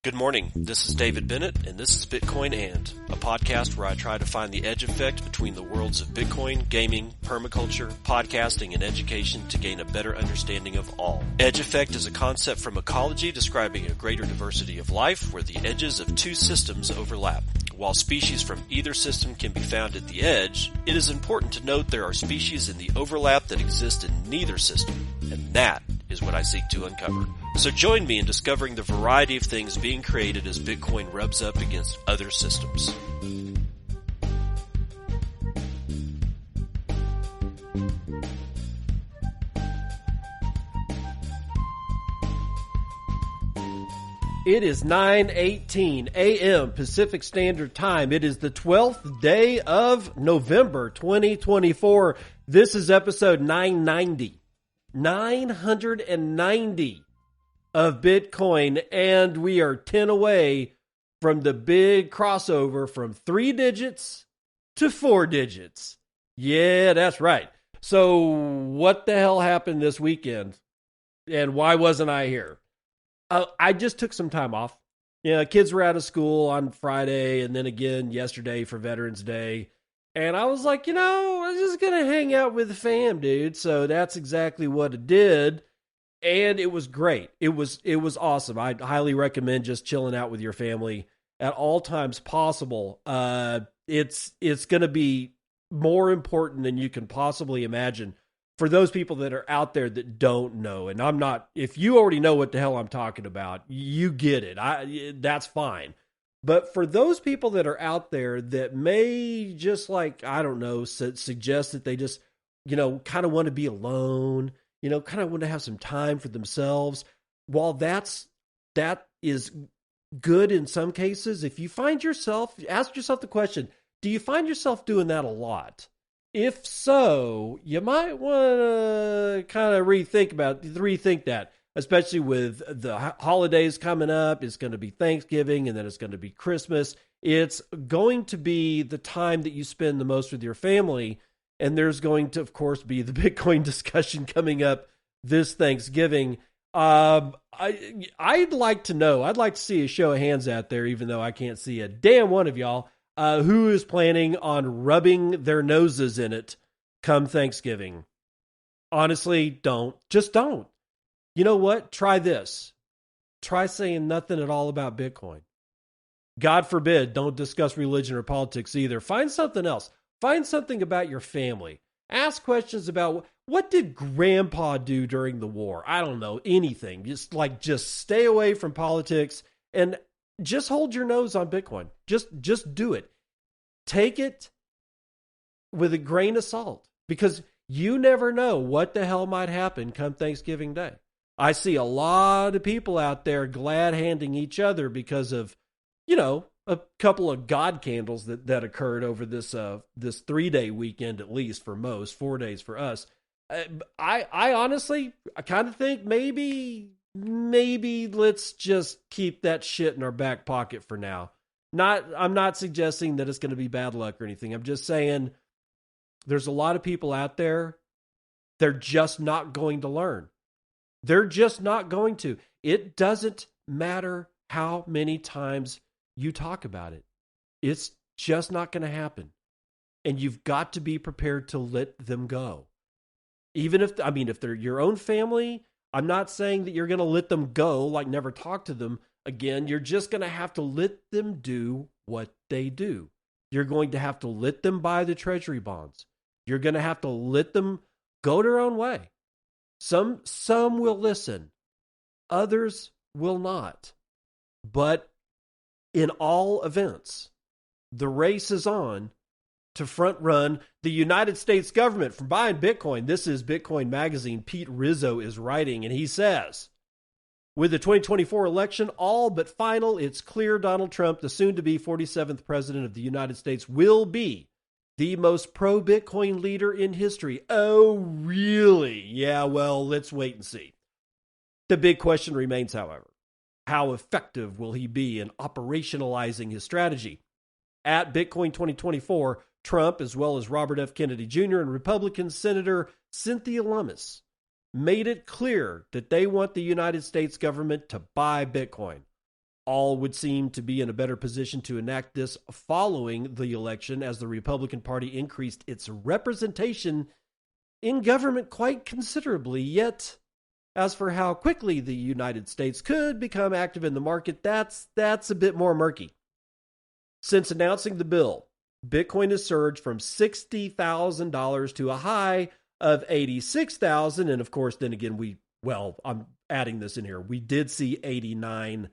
Good morning. This is David Bennett, and this is Bitcoin And, a podcast where I try to find the edge effect between the worlds of Bitcoin, gaming, permaculture, podcasting, and education to gain a better understanding of all. Edge effect is a concept from ecology describing a greater diversity of life where the edges of two systems overlap. While species from either system can be found at the edge, it is important to note there are species in the overlap that exist in neither system, and that is what I seek to uncover. So join me in discovering the variety of things being created as Bitcoin rubs up against other systems. It is 9:18 a.m. Pacific Standard Time. It is the 12th day of November 2024. This is episode 990. 990 of Bitcoin, and we are 10 away from the big crossover from 3 digits to 4 digits. Yeah, that's right. So what the hell happened this weekend, and why wasn't I here? I just took some time off. Kids were out of school on Friday and then again yesterday for Veterans Day. And I was like, I'm just going to hang out with the fam, dude. So that's exactly what I did. And it was great. It was awesome. I'd highly recommend just chilling out with your family at all times possible. It's going to be more important than you can possibly imagine for those people that are out there that don't know. And I'm not, if you already know what the hell I'm talking about, you get it. That's fine. But for those people that are out there that may just suggest that they just, kind of want to be alone, kind of want to have some time for themselves. While that is good in some cases, if you find yourself, ask yourself the question, do you find yourself doing that a lot? If so, you might want to kind of rethink that. Especially with the holidays coming up. It's going to be Thanksgiving, and then it's going to be Christmas. It's going to be the time that you spend the most with your family. And there's going to, of course, be the Bitcoin discussion coming up this Thanksgiving. I'd like to know, I'd like to see a show of hands out there, even though I can't see a damn one of y'all, who is planning on rubbing their noses in it come Thanksgiving. Honestly, don't. Just don't. You know what? Try this. Try saying nothing at all about Bitcoin. God forbid, don't discuss religion or politics either. Find something else. Find something about your family. Ask questions about what did grandpa do during the war? I don't know, anything. Just stay away from politics and just hold your nose on Bitcoin. Just do it. Take it with a grain of salt because you never know what the hell might happen come Thanksgiving Day. I see a lot of people out there glad-handing each other because of, a couple of God candles that occurred over this 3-day weekend, at least for most, 4 days for us. I honestly, I kind of think maybe let's just keep that shit in our back pocket for now. I'm not suggesting that it's going to be bad luck or anything. I'm just saying there's a lot of people out there, they're just not going to learn. They're just not going to. It doesn't matter how many times you talk about it. It's just not going to happen. And you've got to be prepared to let them go. Even if they're your own family, I'm not saying that you're going to let them go, like never talk to them again. You're just going to have to let them do what they do. You're going to have to let them buy the treasury bonds. You're going to have to let them go their own way. Some will listen, others will not. But in all events, the race is on to front run the United States government from buying Bitcoin. This is Bitcoin Magazine. Pete Rizzo is writing, and he says, with the 2024 election all but final, it's clear Donald Trump, the soon-to-be 47th president of the United States, will be the most pro-Bitcoin leader in history. Oh, really? Yeah, well, let's wait and see. The big question remains, however, how effective will he be in operationalizing his strategy? At Bitcoin 2024, Trump, as well as Robert F. Kennedy Jr. and Republican Senator Cynthia Lummis, made it clear that they want the United States government to buy Bitcoin. All would seem to be in a better position to enact this following the election as the Republican Party increased its representation in government quite considerably. Yet, as for how quickly the United States could become active in the market, that's a bit more murky. Since announcing the bill, Bitcoin has surged from $60,000 to a high of $86,000. And of course, then again, I'm adding this in here. We did see 89,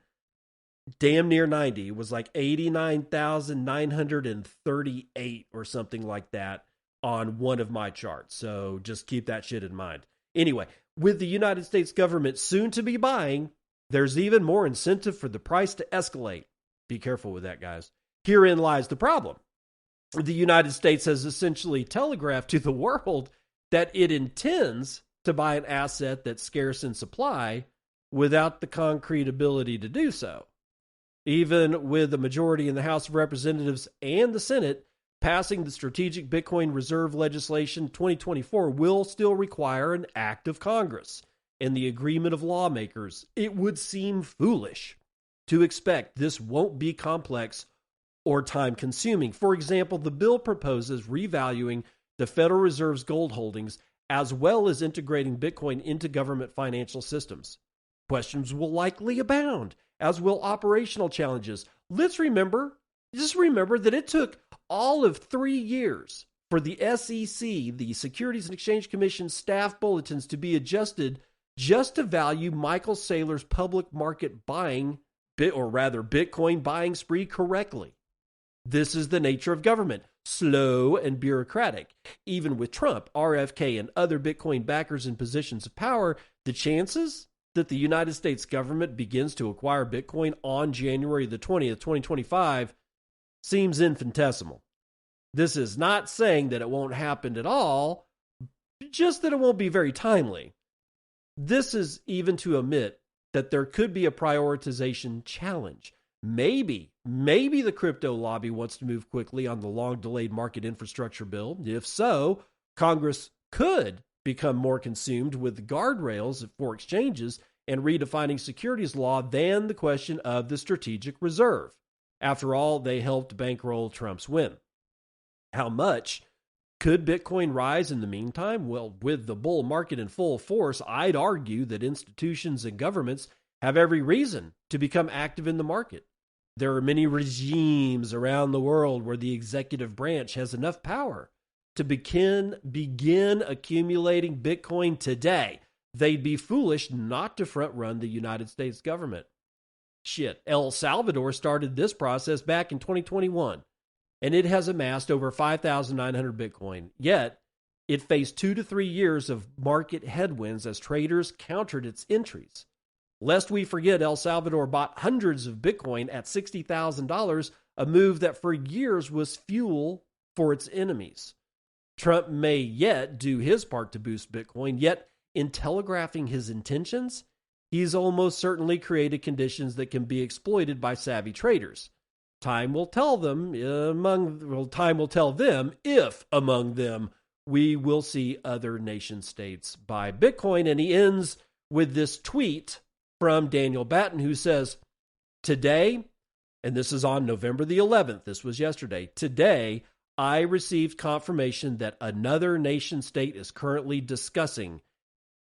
damn near 90. It was like 89,938 or something like that on one of my charts. So just keep that shit in mind. Anyway, with the United States government soon to be buying, there's even more incentive for the price to escalate. Be careful with that, guys. Herein lies the problem. The United States has essentially telegraphed to the world that it intends to buy an asset that's scarce in supply without the concrete ability to do so. Even with a majority in the House of Representatives and the Senate, passing the Strategic Bitcoin Reserve legislation 2024 will still require an act of Congress and the agreement of lawmakers. It would seem foolish to expect this won't be complex or time-consuming. For example, the bill proposes revaluing the Federal Reserve's gold holdings as well as integrating Bitcoin into government financial systems. Questions will likely abound, as will operational challenges. Just remember that it took all of 3 years for the SEC, the Securities and Exchange Commission staff bulletins, to be adjusted just to value Michael Saylor's public market buying, Bitcoin buying spree correctly. This is the nature of government, slow and bureaucratic. Even with Trump, RFK, and other Bitcoin backers in positions of power, the chances that the United States government begins to acquire Bitcoin on January the 20th, 2025 seems infinitesimal. This is not saying that it won't happen at all, just that it won't be very timely. This is even to admit that there could be a prioritization challenge. Maybe the crypto lobby wants to move quickly on the long-delayed market infrastructure bill. If so, Congress could become more consumed with guardrails for exchanges and redefining securities law than the question of the strategic reserve. After all, they helped bankroll Trump's win. How much could Bitcoin rise in the meantime? Well, with the bull market in full force, I'd argue that institutions and governments have every reason to become active in the market. There are many regimes around the world where the executive branch has enough power to begin accumulating Bitcoin today. They'd be foolish not to front-run the United States government. Shit, El Salvador started this process back in 2021, and it has amassed over 5,900 Bitcoin. Yet, it faced 2 to 3 years of market headwinds as traders countered its entries. Lest we forget, El Salvador bought hundreds of Bitcoin at $60,000, a move that for years was fuel for its enemies. Trump may yet do his part to boost Bitcoin, yet in telegraphing his intentions, he's almost certainly created conditions that can be exploited by savvy traders. Time will tell them if among them we will see other nation states buy Bitcoin. And he ends with this tweet from Daniel Batten, who says, today, and this is on November the 11th, this was yesterday, today I received confirmation that another nation state is currently discussing,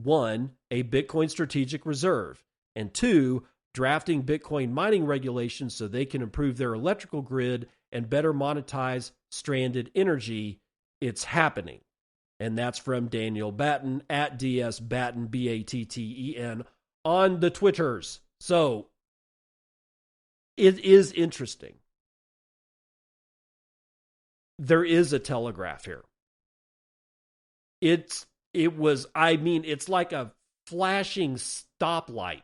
1, a Bitcoin strategic reserve, and 2, drafting Bitcoin mining regulations so they can improve their electrical grid and better monetize stranded energy. It's happening. And that's from Daniel Batten at DS Batten, Batten, on the Twitters. So it is interesting. There is a telegraph here. It's like a flashing stoplight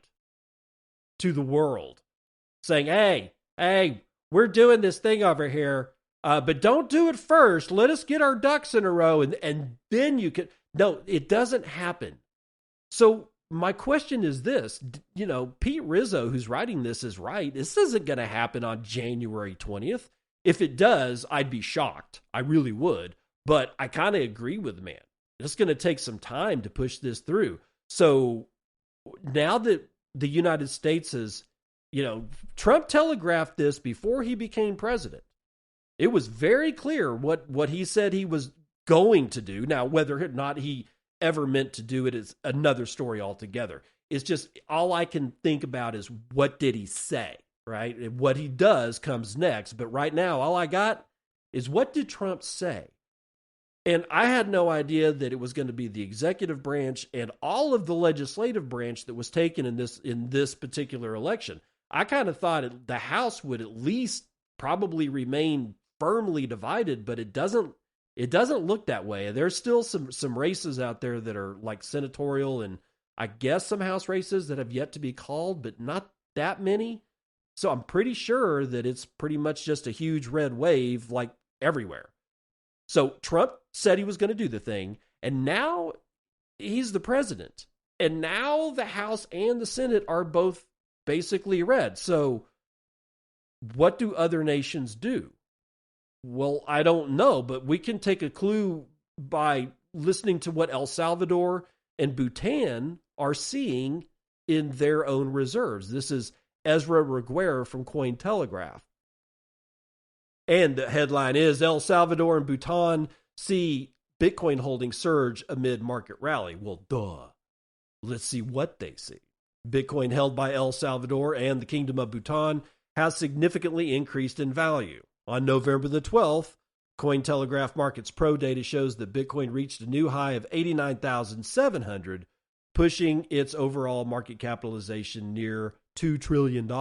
to the world saying, hey, we're doing this thing over here, but don't do it first. Let us get our ducks in a row, and then you can. No, it doesn't happen. So my question is this, Pete Rizzo, who's writing this, is right. This isn't going to happen on January 20th. If it does, I'd be shocked. I really would. But I kind of agree with the man. It's going to take some time to push this through. So now that the United States has, Trump telegraphed this before he became president. It was very clear what he said he was going to do. Now, whether or not he ever meant to do it is another story altogether. It's just all I can think about is what did he say, right? And what he does comes next. But right now, all I got is what did Trump say? And I had no idea that it was going to be the executive branch and all of the legislative branch that was taken in this particular election. I kind of thought the House would at least probably remain firmly divided, but it doesn't look that way. There's still some races out there that are like senatorial and I guess some House races that have yet to be called, but not that many. So I'm pretty sure that it's pretty much just a huge red wave like everywhere. So Trump said he was going to do the thing, and now he's the president. And now the House and the Senate are both basically red. So what do other nations do? Well, I don't know, but we can take a clue by listening to what El Salvador and Bhutan are seeing in their own reserves. This is Ezra Reguera from Cointelegraph. And the headline is El Salvador and Bhutan see Bitcoin holdings surge amid market rally. Well, duh. Let's see what they see. Bitcoin held by El Salvador and the Kingdom of Bhutan has significantly increased in value. On November the 12th, Cointelegraph Markets Pro data shows that Bitcoin reached a new high of 89,700, pushing its overall market capitalization near $2 trillion.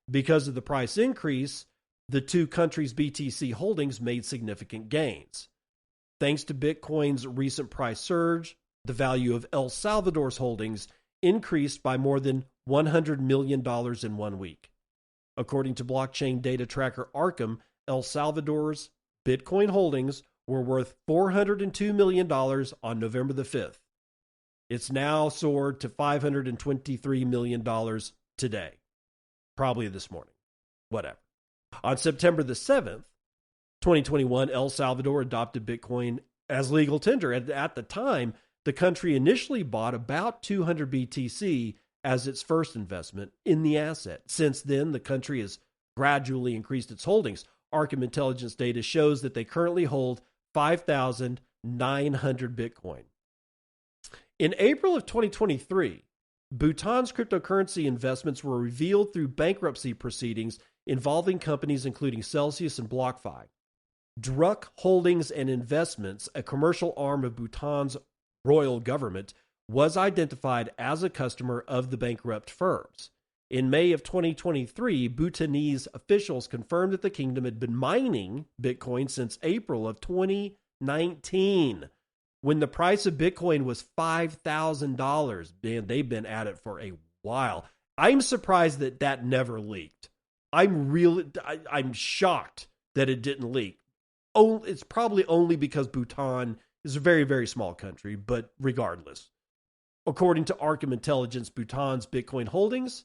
Because of the price increase, the two countries' BTC holdings made significant gains. Thanks to Bitcoin's recent price surge, the value of El Salvador's holdings increased by more than $100 million in 1 week. According to blockchain data tracker Arkham, El Salvador's Bitcoin holdings were worth $402 million on November the 5th. It's now soared to $523 million today. Probably this morning. Whatever. On September the 7th, 2021, El Salvador adopted Bitcoin as legal tender. At the time, the country initially bought about 200 BTC as its first investment in the asset. Since then, the country has gradually increased its holdings. Arkham Intelligence data shows that they currently hold 5,900 Bitcoin. In April of 2023, Bhutan's cryptocurrency investments were revealed through bankruptcy proceedings involving companies including Celsius and BlockFi. Druk Holdings and Investments, a commercial arm of Bhutan's royal government, was identified as a customer of the bankrupt firms. In May of 2023, Bhutanese officials confirmed that the kingdom had been mining Bitcoin since April of 2019, when the price of Bitcoin was $5,000. Man, they've been at it for a while. I'm surprised that never leaked. I'm shocked that it didn't leak. Oh, it's probably only because Bhutan is a very, very small country, but regardless. According to Arkham Intelligence, Bhutan's Bitcoin holdings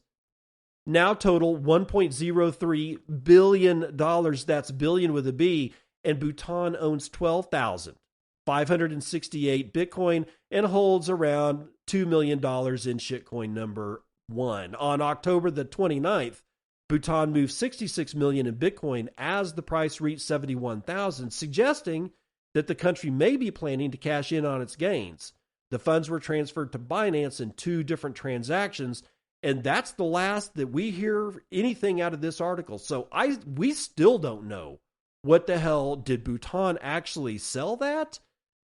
now total $1.03 billion. That's billion with a B. And Bhutan owns 12,568 Bitcoin and holds around $2 million in shitcoin number 1. On October the 29th, Bhutan moved 66 million in Bitcoin as the price reached 71,000, suggesting that the country may be planning to cash in on its gains. The funds were transferred to Binance in 2 different transactions, and that's the last that we hear anything out of this article. So we still don't know what the hell did Bhutan actually sell that?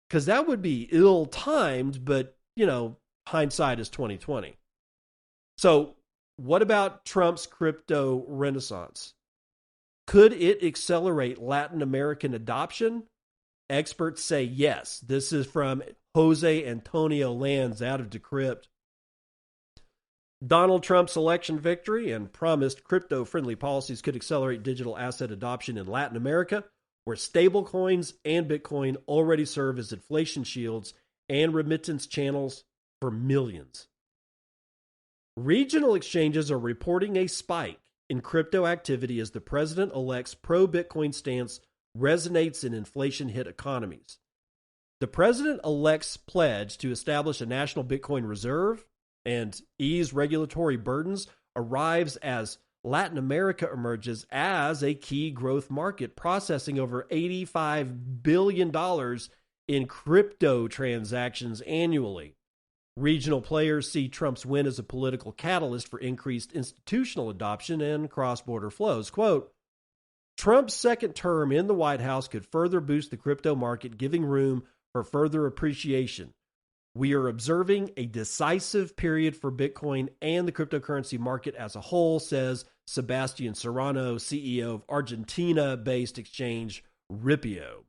Because that would be ill-timed, but, hindsight is 2020. So what about Trump's crypto renaissance? Could it accelerate Latin American adoption? Experts say yes. This is from Jose Antonio Lanz out of Decrypt. Donald Trump's election victory and promised crypto-friendly policies could accelerate digital asset adoption in Latin America, where stablecoins and Bitcoin already serve as inflation shields and remittance channels for millions. Regional exchanges are reporting a spike in crypto activity as the president-elect's pro-Bitcoin stance resonates in inflation-hit economies. The president-elect's pledge to establish a national Bitcoin reserve and ease regulatory burdens arrives as Latin America emerges as a key growth market, processing over $85 billion in crypto transactions annually. Regional players see Trump's win as a political catalyst for increased institutional adoption and cross-border flows. Quote, Trump's second term in the White House could further boost the crypto market, giving room for further appreciation. We are observing a decisive period for Bitcoin and the cryptocurrency market as a whole, says Sebastian Serrano, CEO of Argentina-based exchange Ripio.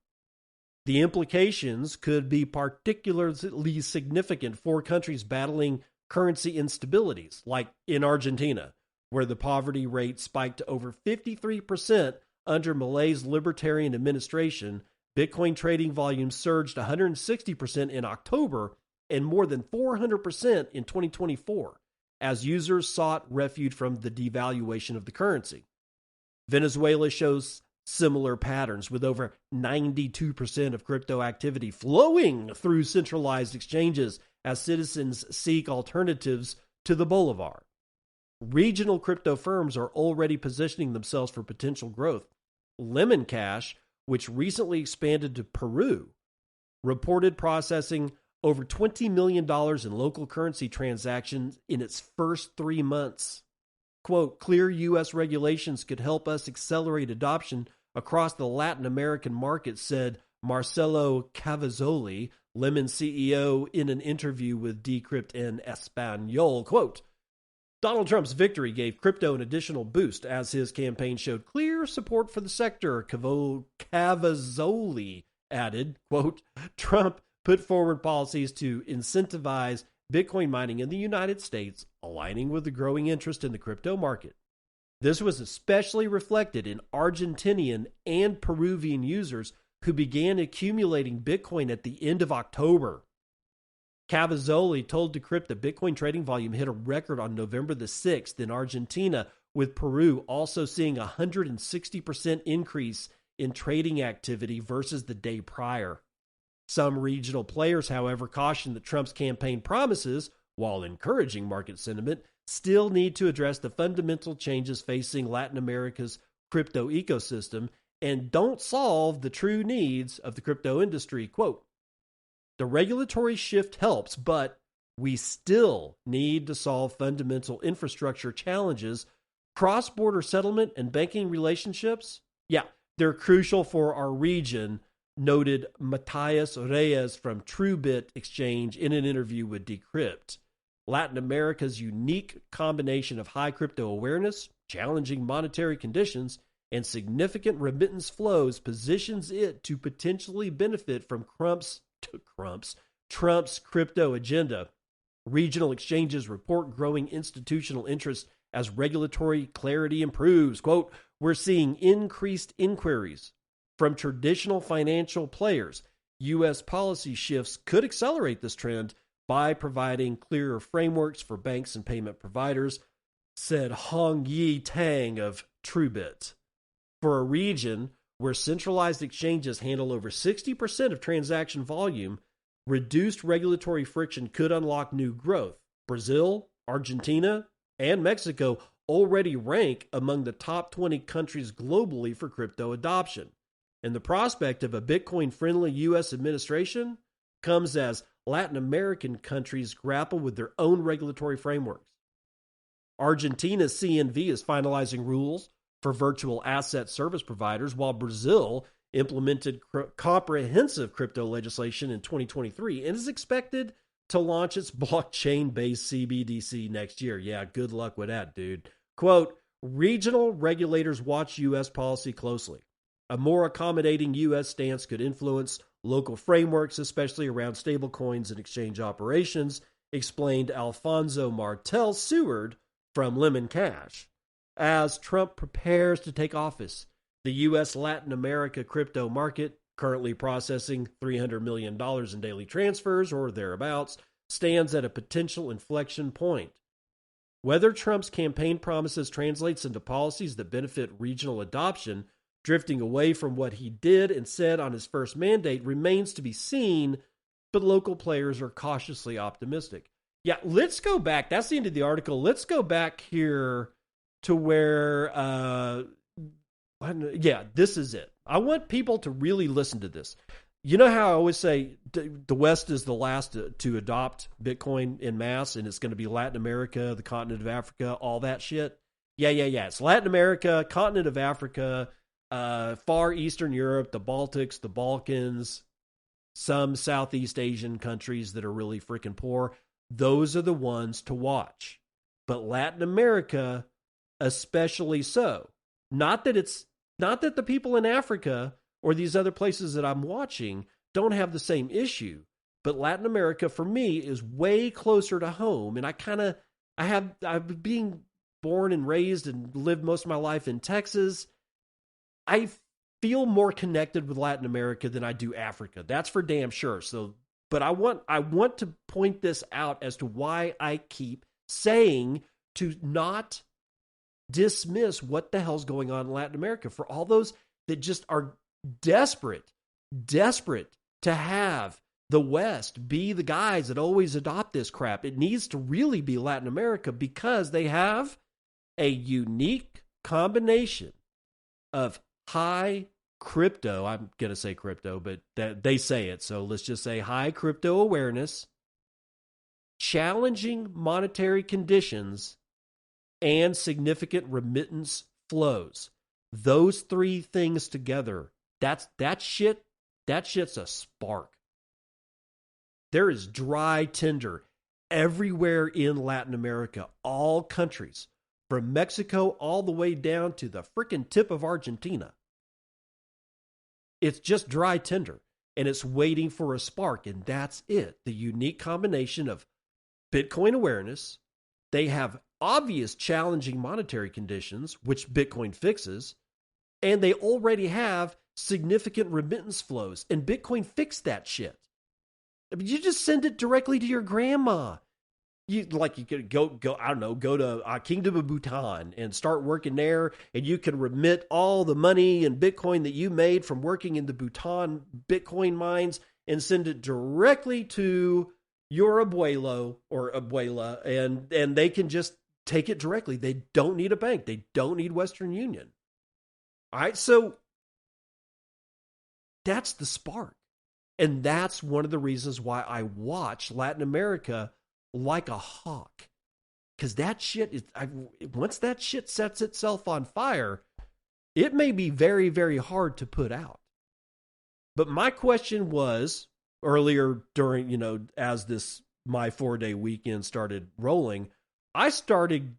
The implications could be particularly significant for countries battling currency instabilities, like in Argentina, where the poverty rate spiked to over 53% under Milei's libertarian administration. Bitcoin trading volumes surged 160% in October and more than 400% in 2024, as users sought refuge from the devaluation of the currency. Venezuela shows similar patterns, with over 92% of crypto activity flowing through centralized exchanges as citizens seek alternatives to the bolivar. Regional crypto firms are already positioning themselves for potential growth. Lemon Cash, which recently expanded to Peru, reported processing over $20 million in local currency transactions in its first 3 months. Quote, clear U.S. regulations could help us accelerate adoption across the Latin American market, said Marcelo Cavazzoli, Lemon CEO, in an interview with Decrypt en Español. Quote, Donald Trump's victory gave crypto an additional boost as his campaign showed clear support for the sector. Cavazzoli added, quote, Trump put forward policies to incentivize Bitcoin mining in the United States, aligning with the growing interest in the crypto market. This was especially reflected in Argentinian and Peruvian users who began accumulating Bitcoin at the end of October. Cavazzoli told Decrypt that Bitcoin trading volume hit a record on November the 6th in Argentina, with Peru also seeing a 160% increase in trading activity versus the day prior. Some regional players, however, cautioned that Trump's campaign promises, while encouraging market sentiment, still need to address the fundamental changes facing Latin America's crypto ecosystem and don't solve the true needs of the crypto industry. Quote, the regulatory shift helps, but we still need to solve fundamental infrastructure challenges. Cross-border settlement and banking relationships, yeah, they're crucial for our region, noted Matthias Reyes from TrueBit Exchange in an interview with Decrypt. Latin America's unique combination of high crypto awareness, challenging monetary conditions, and significant remittance flows positions it to potentially benefit from Trump's crypto agenda. Regional exchanges report growing institutional interest as regulatory clarity improves. Quote, we're seeing increased inquiries from traditional financial players. U.S. policy shifts could accelerate this trend by providing clearer frameworks for banks and payment providers, said Hong Yi Tang of TrueBit. For a region where centralized exchanges handle over 60% of transaction volume, reduced regulatory friction could unlock new growth. Brazil, Argentina, and Mexico already rank among the top 20 countries globally for crypto adoption. And the prospect of a Bitcoin-friendly U.S. administration comes as Latin American countries grapple with their own regulatory frameworks. Argentina's CNV is finalizing rules for virtual asset service providers, while Brazil implemented comprehensive crypto legislation in 2023 and is expected to launch its blockchain-based CBDC next year. Yeah, good luck with that, dude. Quote, regional regulators watch U.S. policy closely. A more accommodating U.S. stance could influence local frameworks, especially around stablecoins and exchange operations, explained Alfonso Martel Seward from Lemon Cash. As Trump prepares to take office, the U.S. Latin America crypto market, currently processing $300 million in daily transfers or thereabouts, stands at a potential inflection point. Whether Trump's campaign promises translates into policies that benefit regional adoption, drifting away from what he did and said on his first mandate, remains to be seen, but local players are cautiously optimistic. Yeah, let's go back. That's the end of the article. Let's go back here to where, this is it. I want people to really listen to this. You know how I always say the West is the last to adopt Bitcoin en masse, and it's going to be Latin America, the continent of Africa, all that shit? Yeah. It's Latin America, continent of Africa, far Eastern Europe, the Baltics, the Balkans, some Southeast Asian countries that are really freaking poor. Those are the ones to watch. But Latin America, especially so. Not that the people in Africa or these other places that I'm watching don't have the same issue, but Latin America for me is way closer to home. And I've being born and raised and lived most of my life in Texas. I feel more connected with Latin America than I do Africa. That's for damn sure. So, but I want to point this out as to why I keep saying to not dismiss what the hell's going on in Latin America. For all those that just are desperate to have the West be the guys that always adopt this crap. It needs to really be Latin America because they have a unique combination of high crypto. I'm going to say crypto, but they say it. So let's just say high crypto awareness, challenging monetary conditions, and significant remittance flows. Those three things together, that shit's a spark. There is dry tinder everywhere in Latin America, all countries, from Mexico all the way down to the freaking tip of Argentina. It's just dry tinder, and it's waiting for a spark, and that's it. The unique combination of Bitcoin awareness. They have obvious challenging monetary conditions, which Bitcoin fixes, and they already have significant remittance flows, and Bitcoin fixed that shit. I mean, you just send it directly to your grandma. You could go to Kingdom of Bhutan and start working there, and you can remit all the money and Bitcoin that you made from working in the Bhutan Bitcoin mines and send it directly to your abuelo or abuela, and they can just take it directly. They don't need a bank. They don't need Western Union. All right, so that's the spark. And that's one of the reasons why I watch Latin America like a hawk. Because that shit is, once that shit sets itself on fire, it may be very, very hard to put out. But my question was, earlier during, as my 4-day weekend started rolling, I started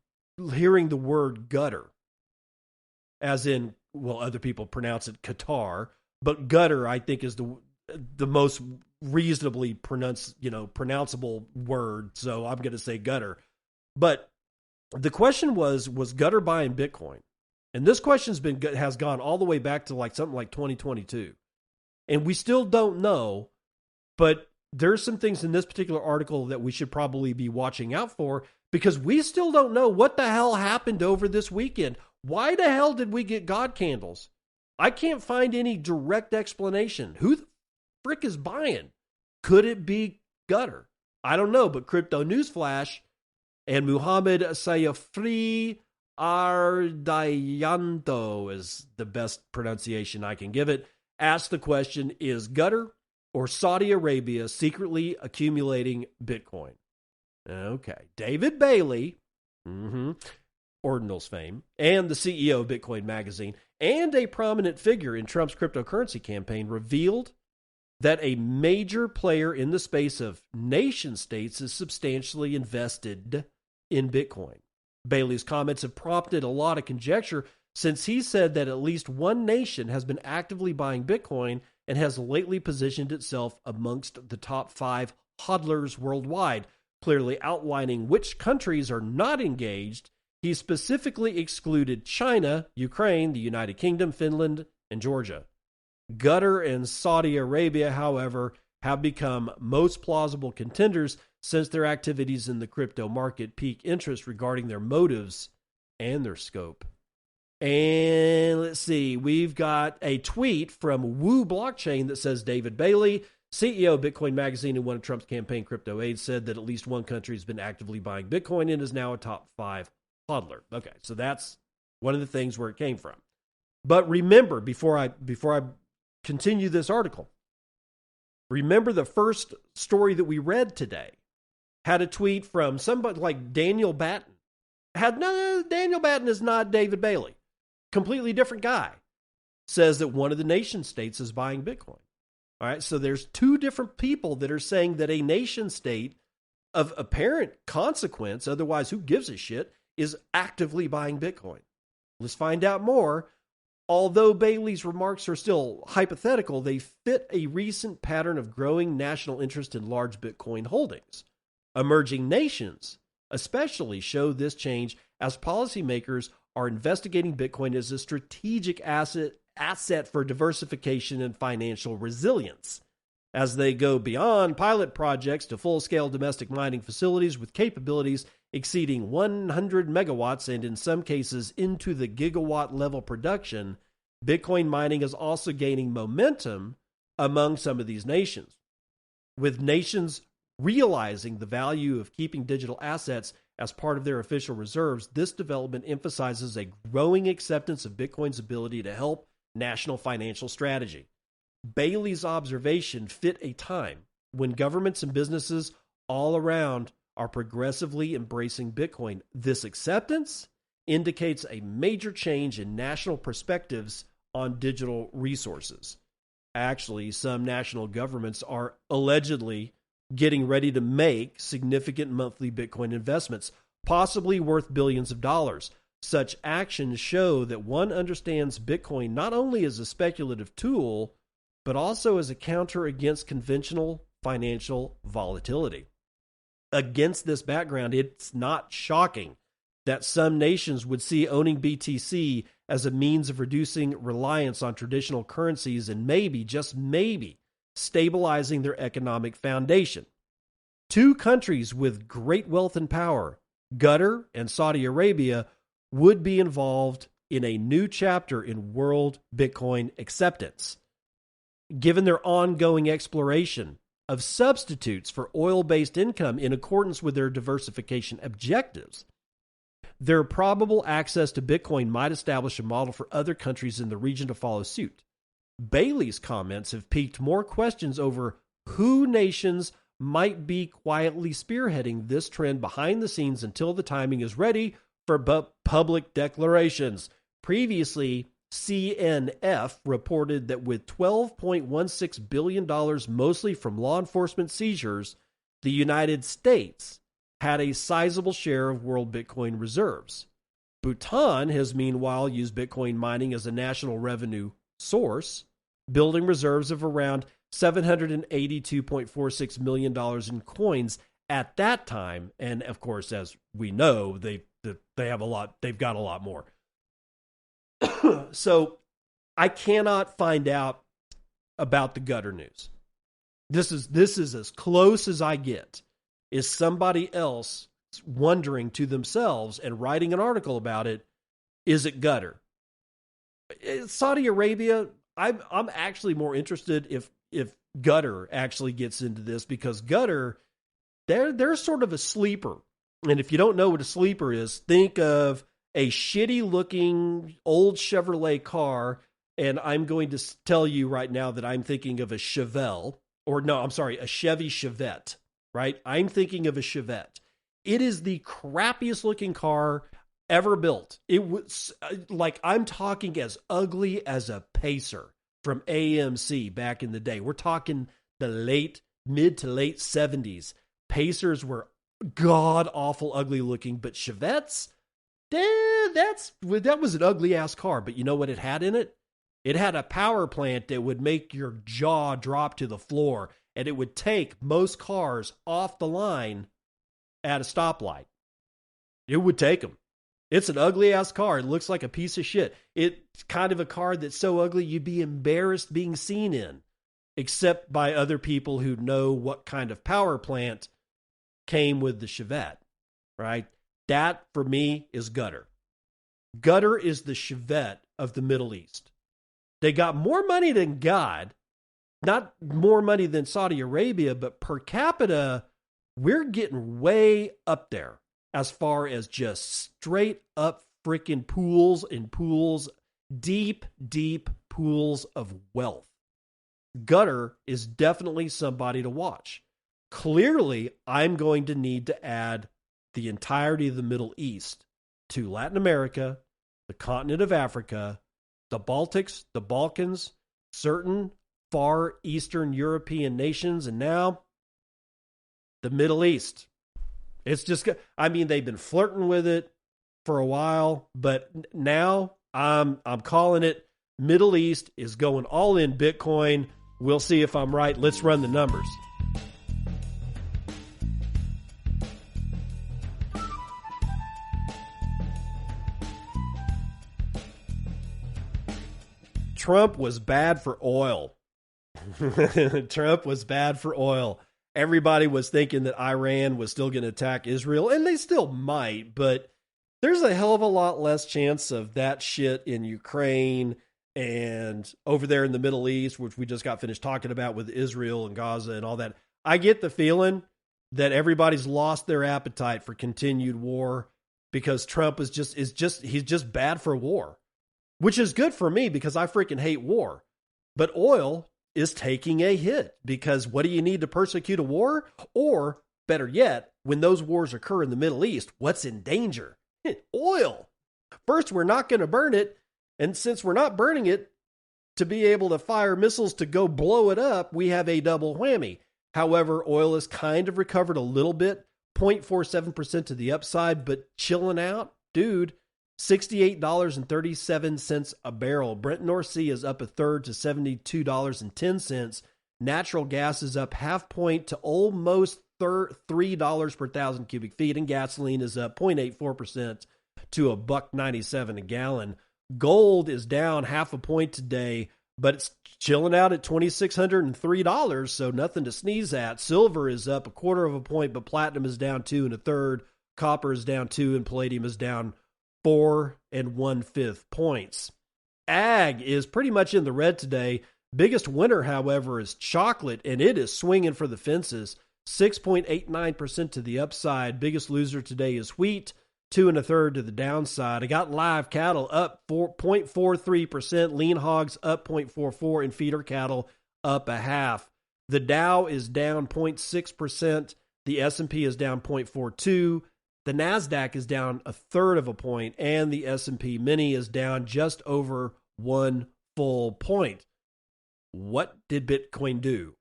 hearing the word gutter. As in, well, other people pronounce it Qatar, but gutter, I think, is the most reasonably pronounceable word. So I'm going to say gutter. But the question was gutter buying Bitcoin? And this question's has gone all the way back to something like 2022. And we still don't know, but there's some things in this particular article that we should probably be watching out for, because we still don't know what the hell happened over this weekend. Why the hell did we get God candles? I can't find any direct explanation. Who the frick is buying? Could it be gutter? I don't know, but Crypto Newsflash and Muhammad Sayafri Ardayanto is the best pronunciation I can give it, asked the question, is gutter or Saudi Arabia secretly accumulating Bitcoin? Okay. David Bailey, Ordinals fame, and the CEO of Bitcoin Magazine, and a prominent figure in Trump's cryptocurrency campaign, revealed that a major player in the space of nation states is substantially invested in Bitcoin. Bailey's comments have prompted a lot of conjecture, since he said that at least one nation has been actively buying Bitcoin and has lately positioned itself amongst the top 5 hodlers worldwide, clearly outlining which countries are not engaged. He specifically excluded China, Ukraine, the United Kingdom, Finland, and Georgia. Qatar and Saudi Arabia, however, have become most plausible contenders since their activities in the crypto market pique interest regarding their motives and their scope. And let's see, we've got a tweet from Woo Blockchain that says David Bailey, CEO of Bitcoin Magazine and one of Trump's campaign crypto aides, said that at least one country has been actively buying Bitcoin and is now a top 5 hodler. Okay, so that's one of the things where it came from. But remember, before I continue this article, remember the first story that we read today had a tweet from somebody like Daniel Batten. Daniel Batten is not David Bailey. Completely different guy. Says that one of the nation states is buying Bitcoin. All right, so there's two different people that are saying that a nation state of apparent consequence, otherwise who gives a shit, is actively buying Bitcoin. Let's find out more. Although Bailey's remarks are still hypothetical, they fit a recent pattern of growing national interest in large Bitcoin holdings. Emerging nations especially show this change as policymakers are investigating Bitcoin as a strategic asset for diversification and financial resilience. As they go beyond pilot projects to full-scale domestic mining facilities with capabilities exceeding 100 megawatts and in some cases into the gigawatt-level production, Bitcoin mining is also gaining momentum among some of these nations. With nations realizing the value of keeping digital assets as part of their official reserves, this development emphasizes a growing acceptance of Bitcoin's ability to help national financial strategy. Bailey's observation fit a time when governments and businesses all around are progressively embracing Bitcoin. This acceptance indicates a major change in national perspectives on digital resources. Actually, some national governments are allegedly getting ready to make significant monthly Bitcoin investments, possibly worth billions of dollars. Such actions show that one understands Bitcoin not only as a speculative tool, but also as a counter against conventional financial volatility. Against this background, it's not shocking that some nations would see owning BTC as a means of reducing reliance on traditional currencies and maybe, just maybe, stabilizing their economic foundation. Two countries with great wealth and power, Qatar and Saudi Arabia, would be involved in a new chapter in world Bitcoin acceptance. Given their ongoing exploration of substitutes for oil-based income in accordance with their diversification objectives, their probable access to Bitcoin might establish a model for other countries in the region to follow suit. Bailey's comments have piqued more questions over who nations might be quietly spearheading this trend behind the scenes until the timing is ready for public declarations. Previously, CNF reported that with $12.16 billion mostly from law enforcement seizures, the United States had a sizable share of world Bitcoin reserves. Bhutan has meanwhile used Bitcoin mining as a national revenue source, building reserves of around $782.46 million in coins at that time. And of course, as we know, they have a lot, they've got a lot more. So I cannot find out about the Qatar news. This is as close as I get. Is somebody else wondering to themselves and writing an article about it, is it Qatar? Saudi Arabia, I'm actually more interested if Qatar actually gets into this, because Qatar, they're sort of a sleeper. And if you don't know what a sleeper is, think of a shitty looking old Chevrolet car. And I'm going to tell you right now that I'm thinking of a Chevelle, or no, I'm sorry, a Chevy Chevette, right? I'm thinking of a Chevette. It is the crappiest looking car ever built. It was like, I'm talking as ugly as a Pacer from AMC back in the day. We're talking the mid to late 70s. Pacers were god awful ugly looking, but Chevettes, that was an ugly ass car. But you know what it had in it? It had a power plant that would make your jaw drop to the floor, and it would take most cars off the line at a stoplight. It would take them. It's an ugly ass car. It looks like a piece of shit. It's kind of a car that's so ugly you'd be embarrassed being seen in, except by other people who know what kind of power plant came with the Chevette, right? That, for me, is Qatar. Qatar is the Chevette of the Middle East. They got more money than God, not more money than Saudi Arabia, but per capita, we're getting way up there. as far as just straight up freaking pools and pools, deep, deep pools of wealth. Qatar is definitely somebody to watch. Clearly, I'm going to need to add the entirety of the Middle East to Latin America, the continent of Africa, the Baltics, the Balkans, certain far Eastern European nations, and now the Middle East. It's just, I mean, they've been flirting with it for a while, but now I'm calling it. Middle East is going all in Bitcoin. We'll see if I'm right. Let's run the numbers. Trump was bad for oil. Trump was bad for oil. Everybody was thinking that Iran was still going to attack Israel, and they still might, but there's a hell of a lot less chance of that shit in Ukraine and over there in the Middle East, which we just got finished talking about with Israel and Gaza and all that. I get the feeling that everybody's lost their appetite for continued war because Trump he's just bad for war, which is good for me because I freaking hate war. But oil is taking a hit because what do you need to persecute a war? Or better yet, when those wars occur in the Middle East, what's in danger? Oil. First, we're not going to burn it. And since we're not burning it to be able to fire missiles to go blow it up, we have a double whammy. However, oil has kind of recovered a little bit, 0.47% to the upside, but chilling out, dude, $68.37 a barrel. Brent North Sea is up a third to $72.10. Natural gas is up half point to almost $3 per thousand cubic feet, and gasoline is up 0.84% to $1.97 a gallon. Gold is down half a point today, but it's chilling out at $2,603, so nothing to sneeze at. Silver is up a quarter of a point, but platinum is down 2 1/3. Copper is down 2, and palladium is down 4 1/5 points. Ag is pretty much in the red today. Biggest winner, however, is chocolate, and it is swinging for the fences. 6.89% to the upside. Biggest loser today is wheat, 2 1/3 to the downside. I got live cattle up 4.43%, lean hogs up 0.44%, and feeder cattle up 0.5%. The Dow is down 0.6%. The S&P is down 0.42%. The NASDAQ is down 1/3 of a point, and the S&P Mini is down just over 1 full point. What did Bitcoin do?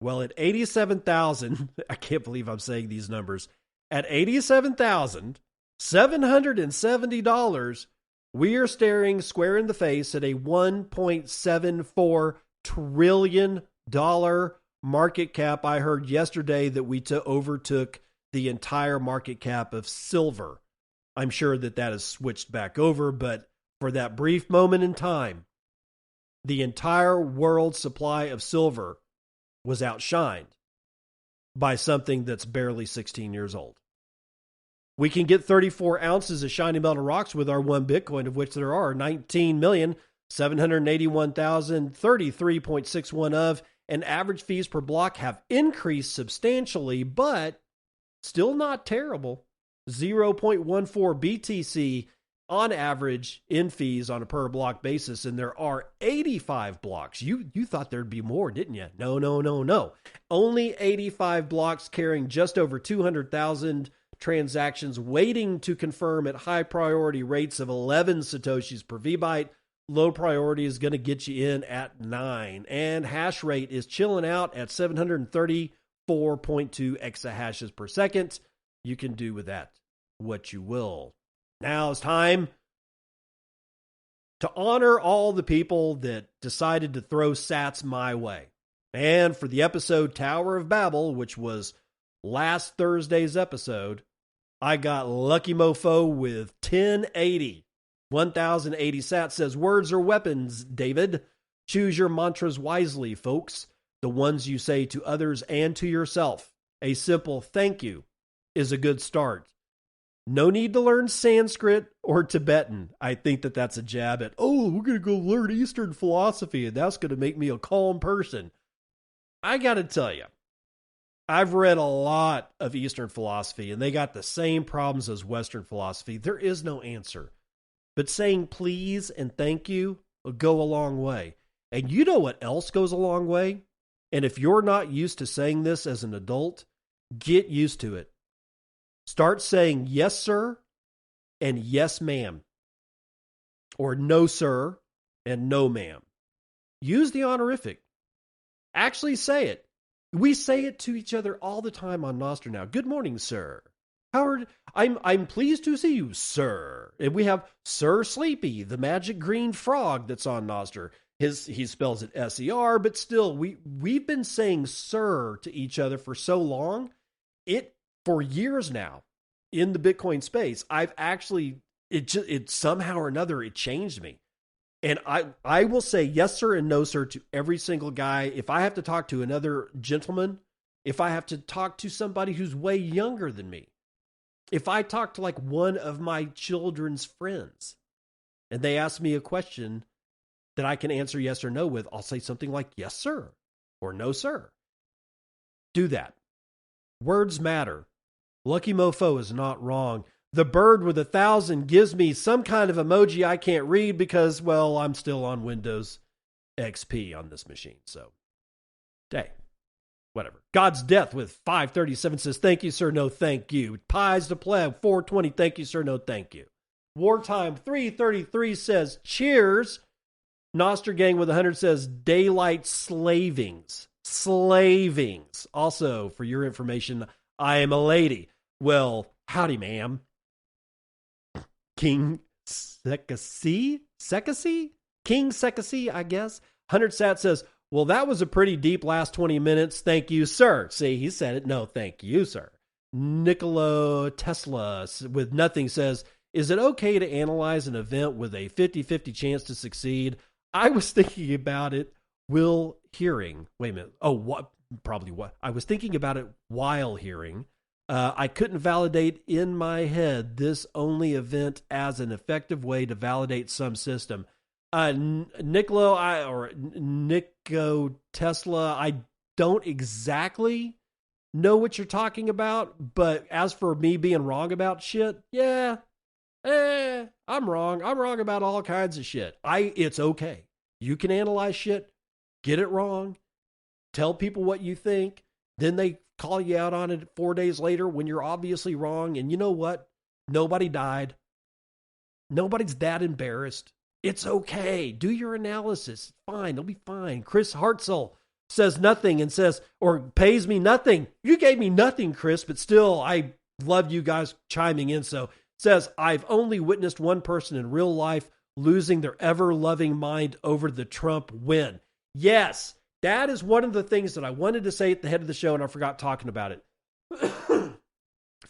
Well, at 87,000, I can't believe I'm saying these numbers. At $87,770, we are staring square in the face at a $1.74 trillion market cap. I heard yesterday that we overtook the entire market cap of silver. I'm sure that has switched back over, but for that brief moment in time, the entire world supply of silver was outshined by something that's barely 16 years old. We can get 34 ounces of shiny metal rocks with our 1 Bitcoin, of which there are 19,781,033.61 of, and average fees per block have increased substantially, but still not terrible. 0.14 BTC on average in fees on a per block basis, and there are 85 blocks. You thought there'd be more, didn't you? No. Only 85 blocks carrying just over 200,000 transactions waiting to confirm at high priority rates of 11 Satoshis per VByte. Low priority is going to get you in at 9. And hash rate is chilling out at 734.2 exahashes per second. You can do with that what you will. Now it's time to honor all the people that decided to throw sats my way. And for the episode Tower of Babel, which was last Thursday's episode, I got Lucky Mofo with 1080. 1080 sats says, words are weapons, David. Choose your mantras wisely, folks. The ones you say to others and to yourself. A simple thank you is a good start. No need to learn Sanskrit or Tibetan. I think that's a jab at, we're going to go learn Eastern philosophy, and that's going to make me a calm person. I got to tell you, I've read a lot of Eastern philosophy, and they got the same problems as Western philosophy. There is no answer. But saying please and thank you will go a long way. And you know what else goes a long way? And if you're not used to saying this as an adult, get used to it. Start saying yes, sir, and yes, ma'am. Or no, sir, and no, ma'am. Use the honorific. Actually say it. We say it to each other all the time on Nostr now. Good morning, sir. Howard, I'm pleased to see you, sir. And we have Sir Sleepy, the magic green frog that's on Nostr. He spells it S-E-R, but still, we've been saying sir to each other for so long. For years now in the Bitcoin space, I've actually, it somehow or another, it changed me. And I will say yes, sir, and no, sir, to every single guy. If I have to talk to another gentleman, if I have to talk to somebody who's way younger than me, if I talk to like one of my children's friends and they ask me a question that I can answer yes or no with, I'll say something like yes, sir, or no, sir. Do that. Words matter. Lucky Mofo is not wrong. The bird with 1,000 gives me some kind of emoji I can't read because, well, I'm still on Windows XP on this machine. So, hey, whatever. God's Death with 537 says, thank you, sir, no thank you. Pies to Pleb 420, thank you, sir, no thank you. Wartime 333 says, cheers. Nostr Gang with 100 says, daylight slavings. Slavings. Also, for your information, I am a lady. Well, howdy, ma'am. King Sekasi? King Sekasi, I guess. 100 Sat says, well, that was a pretty deep last 20 minutes. Thank you, sir. See, he said it. No, thank you, sir. Nikola Tesla with nothing says, is it okay to analyze an event with a 50-50 chance to succeed? I was thinking about it while hearing. Wait a minute. Oh, what? Probably what? I was thinking about it while hearing. I couldn't validate in my head this only event as an effective way to validate some system. Nico Tesla, I don't exactly know what you're talking about, but as for me being wrong about shit, yeah, I'm wrong. I'm wrong about all kinds of shit. It's okay. You can analyze shit, get it wrong, tell people what you think, then they call you out on it 4 days later when you're obviously wrong. And you know what? Nobody died. Nobody's that embarrassed. It's okay. Do your analysis. Fine. It'll be fine. Chris Hartzell says nothing and says, or pays me nothing. You gave me nothing, Chris, but still, I love you guys chiming in. So says, I've only witnessed one person in real life losing their ever-loving mind over the Trump win. Yes. That is one of the things that I wanted to say at the head of the show, and I forgot talking about it.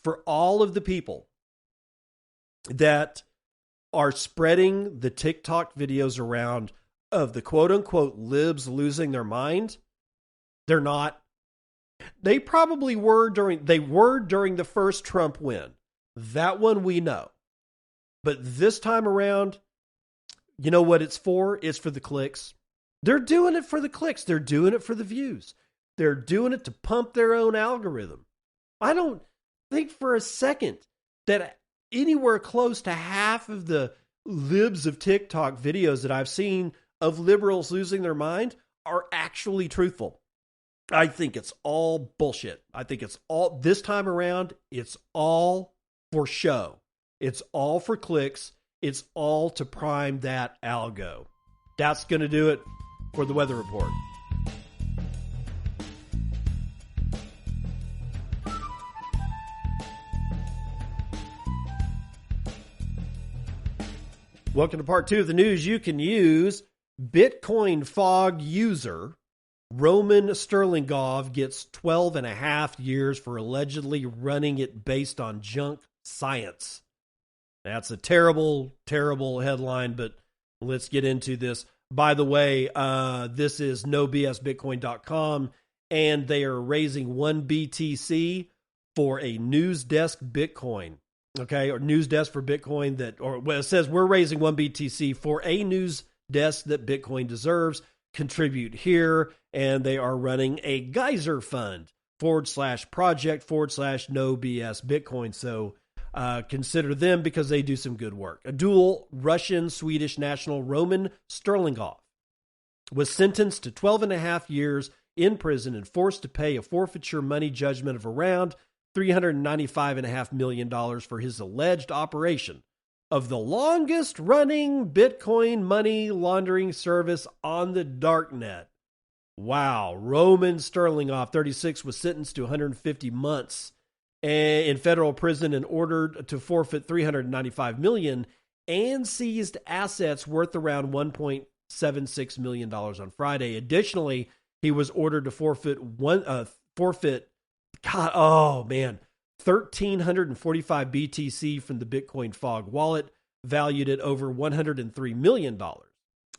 For all of the people that are spreading the TikTok videos around of the quote-unquote libs losing their mind, they're not. They probably were during the first Trump win. That one we know. But this time around, you know what it's for? It's for the clicks. They're doing it for the clicks. They're doing it for the views. They're doing it to pump their own algorithm. I don't think for a second that anywhere close to half of the libs of TikTok videos that I've seen of liberals losing their mind are actually truthful. I think it's all bullshit. I think it's all, this time around, it's all for show. It's all for clicks. It's all to prime that algo. That's going to do it for the weather report. Welcome to part 2 of the news you can use. Bitcoin fog user Roman Sterlingov gets 12 and a half years for allegedly running it based on junk science. That's a terrible, terrible headline, but let's get into this. By the way, this is nobsbitcoin.com, and they are raising 1 BTC for a news desk Bitcoin. Okay, or news desk for Bitcoin it says we're raising 1 BTC for a news desk that Bitcoin deserves. Contribute here, and they are running a geyser fund /project/no BS Bitcoin. So consider them because they do some good work. A dual Russian-Swedish national, Roman Sterlingov, was sentenced to 12.5 years in prison and forced to pay a forfeiture money judgment of around $395.5 million for his alleged operation of the longest running Bitcoin money laundering service on the darknet. Wow. Roman Sterlingov, 36, was sentenced to 150 months in federal prison and ordered to forfeit $395 million and seized assets worth around $1.76 million on Friday. Additionally, he was ordered to forfeit 1,345 BTC from the Bitcoin Fog wallet, valued at over $103 million.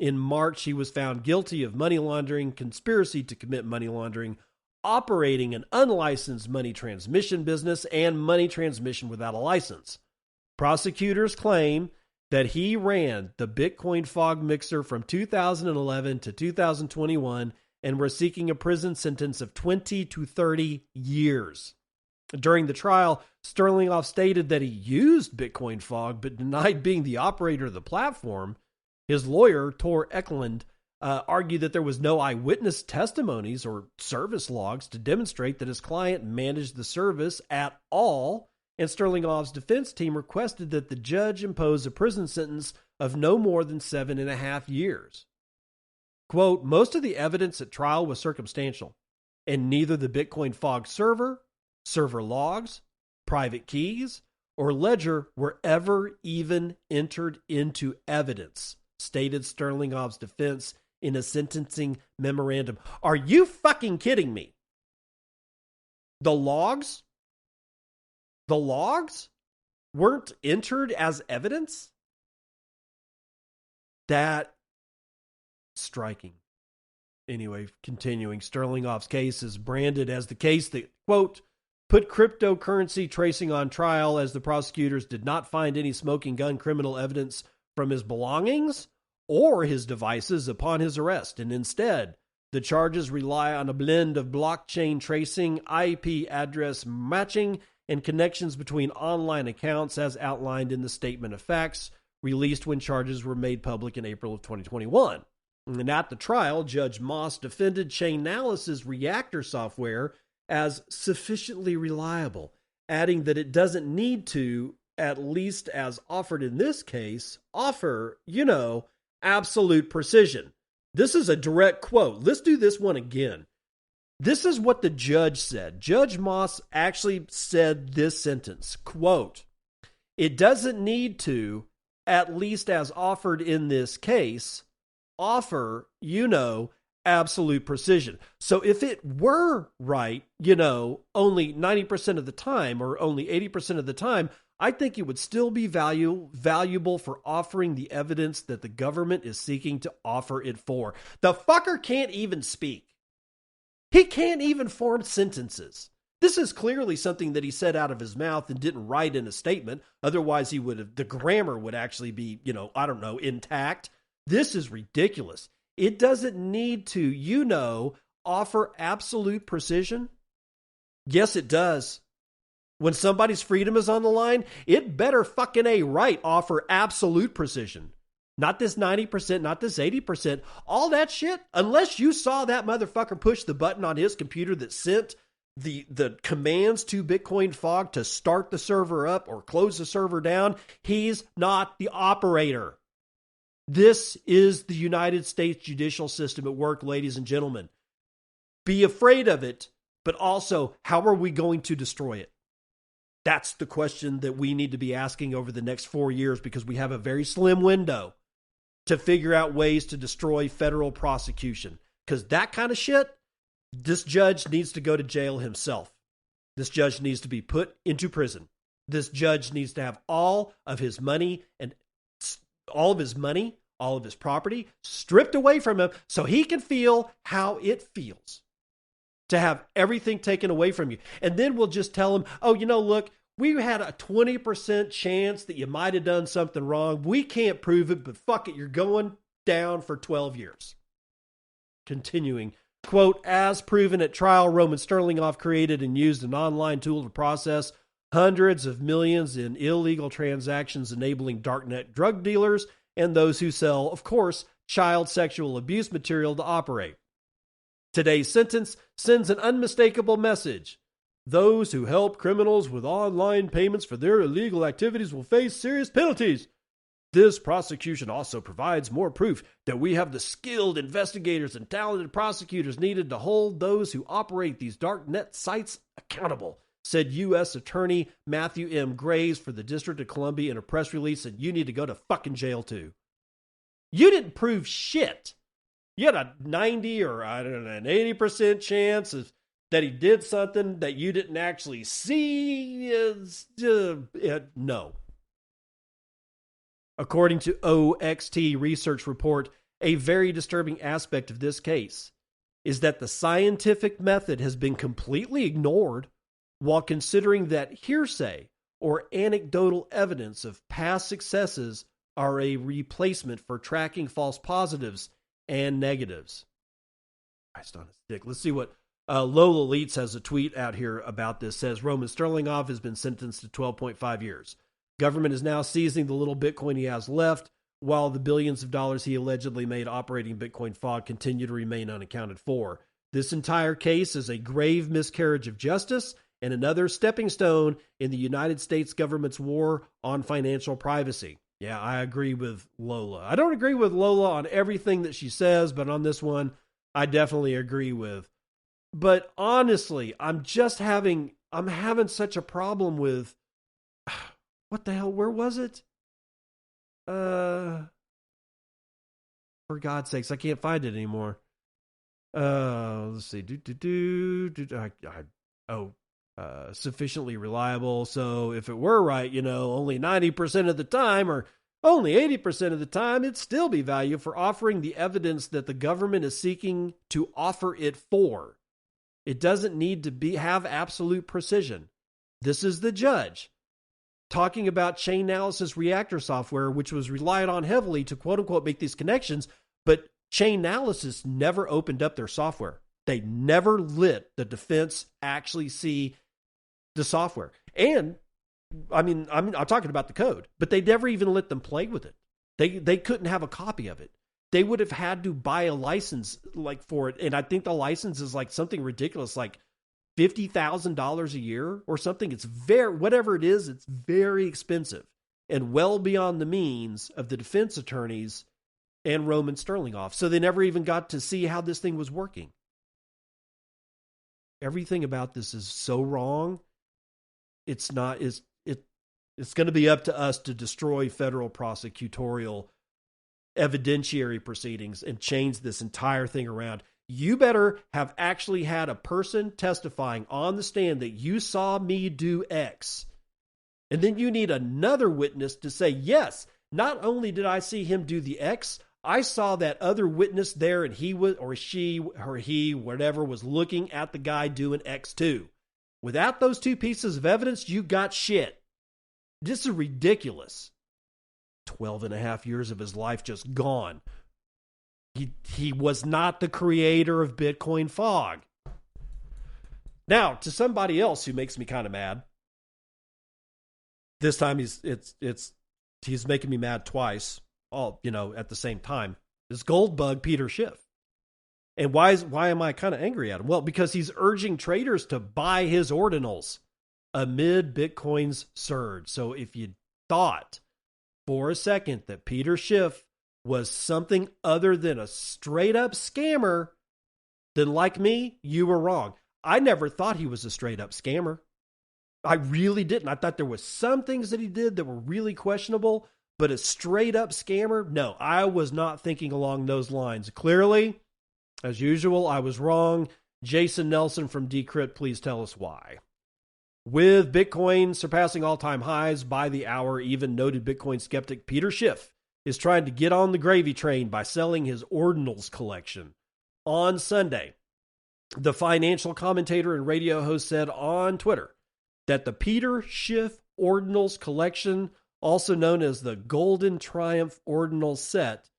In March, he was found guilty of money laundering, conspiracy to commit money laundering, operating an unlicensed money transmission business, and money transmission without a license. Prosecutors claim that he ran the Bitcoin Fog mixer from 2011 to 2021 and were seeking a prison sentence of 20 to 30 years. During the trial, Sterlingov stated that he used Bitcoin Fog but denied being the operator of the platform. His lawyer, Tor Eklund, argued that there was no eyewitness testimonies or service logs to demonstrate that his client managed the service at all, and Sterlingov's defense team requested that the judge impose a prison sentence of no more than 7.5 years. Quote, most of the evidence at trial was circumstantial, and neither the Bitcoin Fog server logs, private keys, or ledger were ever even entered into evidence, stated Sterlingov's defense in a sentencing memorandum. Are you fucking kidding me? The logs weren't entered as evidence? That striking. Anyway, continuing, Sterlingov's case is branded as the case that, quote, put cryptocurrency tracing on trial, as the prosecutors did not find any smoking gun criminal evidence from his belongings or his devices upon his arrest, and instead, the charges rely on a blend of blockchain tracing, IP address matching, and connections between online accounts as outlined in the statement of facts released when charges were made public in April of 2021. And at the trial, Judge Moss defended Chainalysis reactor software as sufficiently reliable, adding that it doesn't need to, at least as offered in this case, offer, absolute precision. This is a direct quote. Let's do this one again. This is what the judge said. Judge Moss actually said this sentence, quote, it doesn't need to, at least as offered in this case, offer, absolute precision. So if it were right, only 90% of the time or only 80% of the time, I think it would still be valuable for offering the evidence that the government is seeking to offer it for. The fucker can't even speak. He can't even form sentences. This is clearly something that he said out of his mouth and didn't write in a statement. Otherwise, the grammar would actually be, intact. This is ridiculous. It doesn't need to, offer absolute precision. Yes, it does. When somebody's freedom is on the line, it better fucking offer absolute precision. Not this 90%, not this 80%, all that shit. Unless you saw that motherfucker push the button on his computer that sent the commands to Bitcoin Fog to start the server up or close the server down, he's not the operator. This is the United States judicial system at work, ladies and gentlemen. Be afraid of it, but also, how are we going to destroy it? That's the question that we need to be asking over the next 4 years, because we have a very slim window to figure out ways to destroy federal prosecution. Because that kind of shit, this judge needs to go to jail himself. This judge needs to be put into prison. This judge needs to have all of his money, all of his property stripped away from him so he can feel how it feels to have everything taken away from you. And then we'll just tell him, look, we had a 20% chance that you might have done something wrong. We can't prove it, but fuck it, you're going down for 12 years. Continuing, Quote, as proven at trial, Roman Sterlingoff created and used an online tool to process hundreds of millions in illegal transactions, enabling darknet drug dealers and those who sell, of course, child sexual abuse material to operate. Today's sentence sends an unmistakable message. Those who help criminals with online payments for their illegal activities will face serious penalties. This prosecution also provides more proof that we have the skilled investigators and talented prosecutors needed to hold those who operate these darknet sites accountable, said U.S. Attorney Matthew M. Graves for the District of Columbia in a press release, and you need to go to fucking jail too. You didn't prove shit. You had a 90 or I don't know, an 80% chance that he did something that you didn't actually see. No. According to OXT research report, a very disturbing aspect of this case is that the scientific method has been completely ignored while considering that hearsay or anecdotal evidence of past successes are a replacement for tracking false positives and negatives. Christ on a stick. Let's see what Lola Leitz has a tweet out here about this. Says Roman Sterlingoff has been sentenced to 12.5 years. Government is now seizing the little Bitcoin he has left, while the billions of dollars he allegedly made operating Bitcoin fog continue to remain unaccounted for. This entire case is a grave miscarriage of justice and another stepping stone in the United States government's war on financial privacy. Yeah, I agree with Lola. I don't agree with Lola on everything that she says, but on this one, I definitely agree with. But honestly, I'm having such a problem with, what the hell, where was it? For God's sakes, I can't find it anymore. Let's see. Sufficiently reliable. So if it were right, only 90% of the time or only 80% of the time, it'd still be value for offering the evidence that the government is seeking to offer it for. It doesn't need to have absolute precision. This is the judge talking about chain analysis reactor software, which was relied on heavily to quote unquote make these connections, but chain analysis never opened up their software. They never let the defense actually see the software. And I mean, I'm talking about the code, but they never even let them play with it. They couldn't have a copy of it. They would have had to buy a license for it. And I think the license is something ridiculous, like $50,000 a year or something. It's whatever it is, it's very expensive and well beyond the means of the defense attorneys and Roman Sterlingoff. So they never even got to see how this thing was working. Everything about this is so wrong. It's going to be up to us to destroy federal prosecutorial evidentiary proceedings and change this entire thing around. You better have actually had a person testifying on the stand that you saw me do X. And then you need another witness to say, yes, not only did I see him do the X, I saw that other witness there and he was, or she, or he, whatever, was looking at the guy doing X too. Without those two pieces of evidence, you got shit. This is ridiculous. 12 and a half years of his life just gone. He was not the creator of Bitcoin fog. Now, to somebody else who makes me kind of mad. This time he's making me mad twice, all at the same time. This gold bug Peter Schiff. And why am I kind of angry at him? Well, because he's urging traders to buy his ordinals amid Bitcoin's surge. So if you thought for a second that Peter Schiff was something other than a straight up scammer, then like me, you were wrong. I never thought he was a straight up scammer. I really didn't. I thought there was some things that he did that were really questionable, but a straight up scammer? No, I was not thinking along those lines. Clearly, as usual, I was wrong. Jason Nelson from Decrypt, please tell us why. With Bitcoin surpassing all-time highs by the hour, even noted Bitcoin skeptic Peter Schiff is trying to get on the gravy train by selling his ordinals collection. On Sunday, the financial commentator and radio host said on Twitter that the Peter Schiff ordinals collection, also known as the Golden Triumph Ordinal Set,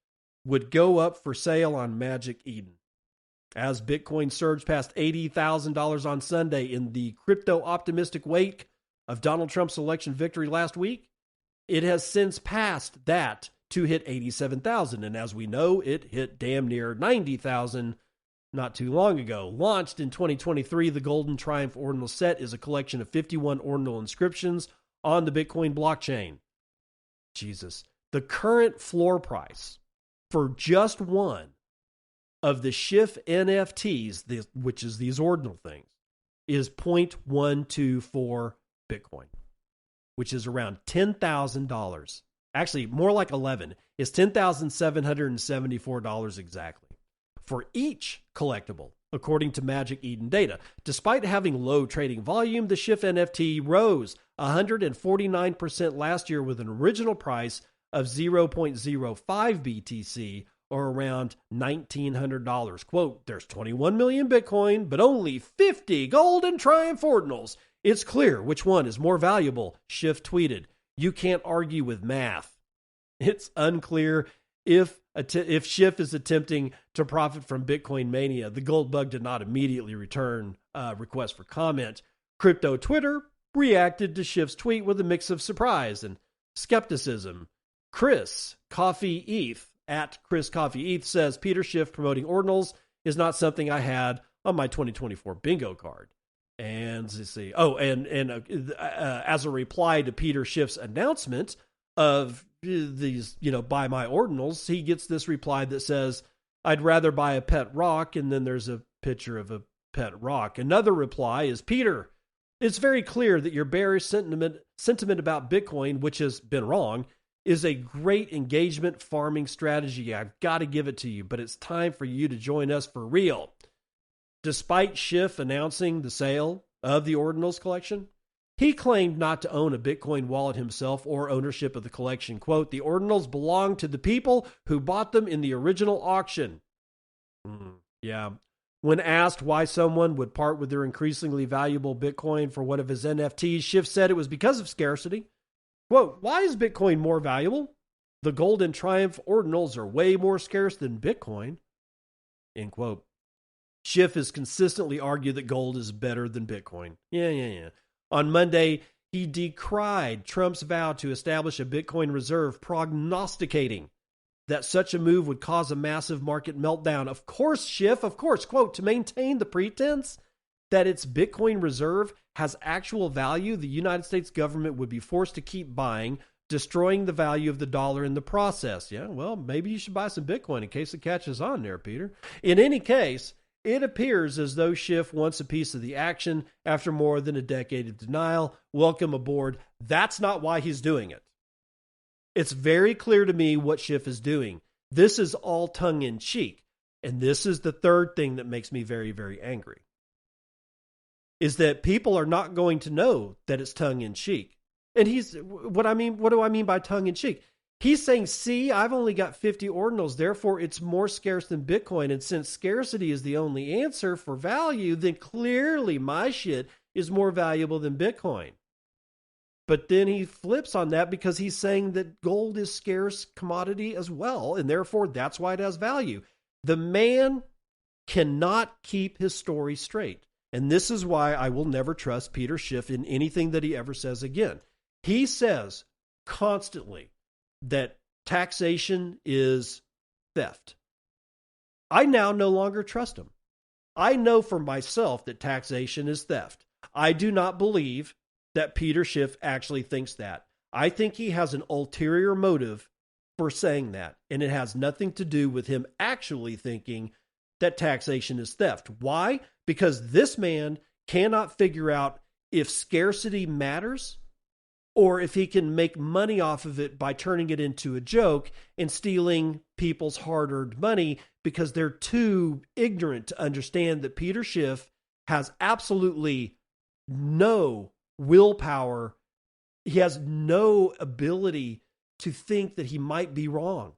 would go up for sale on Magic Eden. As Bitcoin surged past $80,000 on Sunday in the crypto-optimistic wake of Donald Trump's election victory last week, it has since passed that to hit 87,000. And as we know, it hit damn near 90,000 not too long ago. Launched in 2023, the Golden Triumph Ordinal Set is a collection of 51 ordinal inscriptions on the Bitcoin blockchain. Jesus. The current floor price for just one of the Schiff NFTs, which is these ordinal things, is 0.124 Bitcoin, which is around $10,000. Actually, more like 11. It's $10,774 exactly for each collectible, according to Magic Eden data. Despite having low trading volume, the Schiff NFT rose 149% last year with an original price of 0.05 BTC, or around $1,900. Quote, there's 21 million Bitcoin, but only 50 Golden Triumph Ordinals. It's clear which one is more valuable, Schiff tweeted. You can't argue with math. It's unclear if Schiff is attempting to profit from Bitcoin mania. The gold bug did not immediately return request for comment. Crypto Twitter reacted to Schiff's tweet with a mix of surprise and skepticism. Chris Coffee ETH at Chris Coffee ETH says Peter Schiff promoting ordinals is not something I had on my 2024 bingo card. And let's see. Oh, and as a reply to Peter Schiff's announcement of these, buy my ordinals, he gets this reply that says, I'd rather buy a pet rock. And then there's a picture of a pet rock. Another reply is, Peter, it's very clear that your bearish sentiment about Bitcoin, which has been wrong, is a great engagement farming strategy. I've got to give it to you, but it's time for you to join us for real. Despite Schiff announcing the sale of the Ordinals collection, he claimed not to own a Bitcoin wallet himself or ownership of the collection. Quote, the Ordinals belong to the people who bought them in the original auction. Yeah. When asked why someone would part with their increasingly valuable Bitcoin for one of his NFTs, Schiff said it was because of scarcity. Quote, why is Bitcoin more valuable? The Golden Triumph Ordinals are way more scarce than Bitcoin. End quote. Schiff has consistently argued that gold is better than Bitcoin. Yeah. On Monday, he decried Trump's vow to establish a Bitcoin reserve, prognosticating that such a move would cause a massive market meltdown. Of course, Schiff, quote, to maintain the pretense that its Bitcoin reserve has actual value, the United States government would be forced to keep buying, destroying the value of the dollar in the process. Yeah, well, maybe you should buy some Bitcoin in case it catches on there, Peter. In any case, it appears as though Schiff wants a piece of the action after more than a decade of denial. Welcome aboard. That's not why he's doing it. It's very clear to me what Schiff is doing. This is all tongue-in-cheek. And this is the third thing that makes me very, very angry, is that people are not going to know that it's tongue-in-cheek. And what do I mean by tongue-in-cheek? He's saying, see, I've only got 50 ordinals, therefore it's more scarce than Bitcoin. And since scarcity is the only answer for value, then clearly my shit is more valuable than Bitcoin. But then he flips on that because he's saying that gold is scarce commodity as well, and therefore that's why it has value. The man cannot keep his story straight. And this is why I will never trust Peter Schiff in anything that he ever says again. He says constantly that taxation is theft. I now no longer trust him. I know for myself that taxation is theft. I do not believe that Peter Schiff actually thinks that. I think he has an ulterior motive for saying that, and it has nothing to do with him actually thinking that taxation is theft. Why? Because this man cannot figure out if scarcity matters or if he can make money off of it by turning it into a joke and stealing people's hard-earned money, because they're too ignorant to understand that Peter Schiff has absolutely no willpower. He has no ability to think that he might be wrong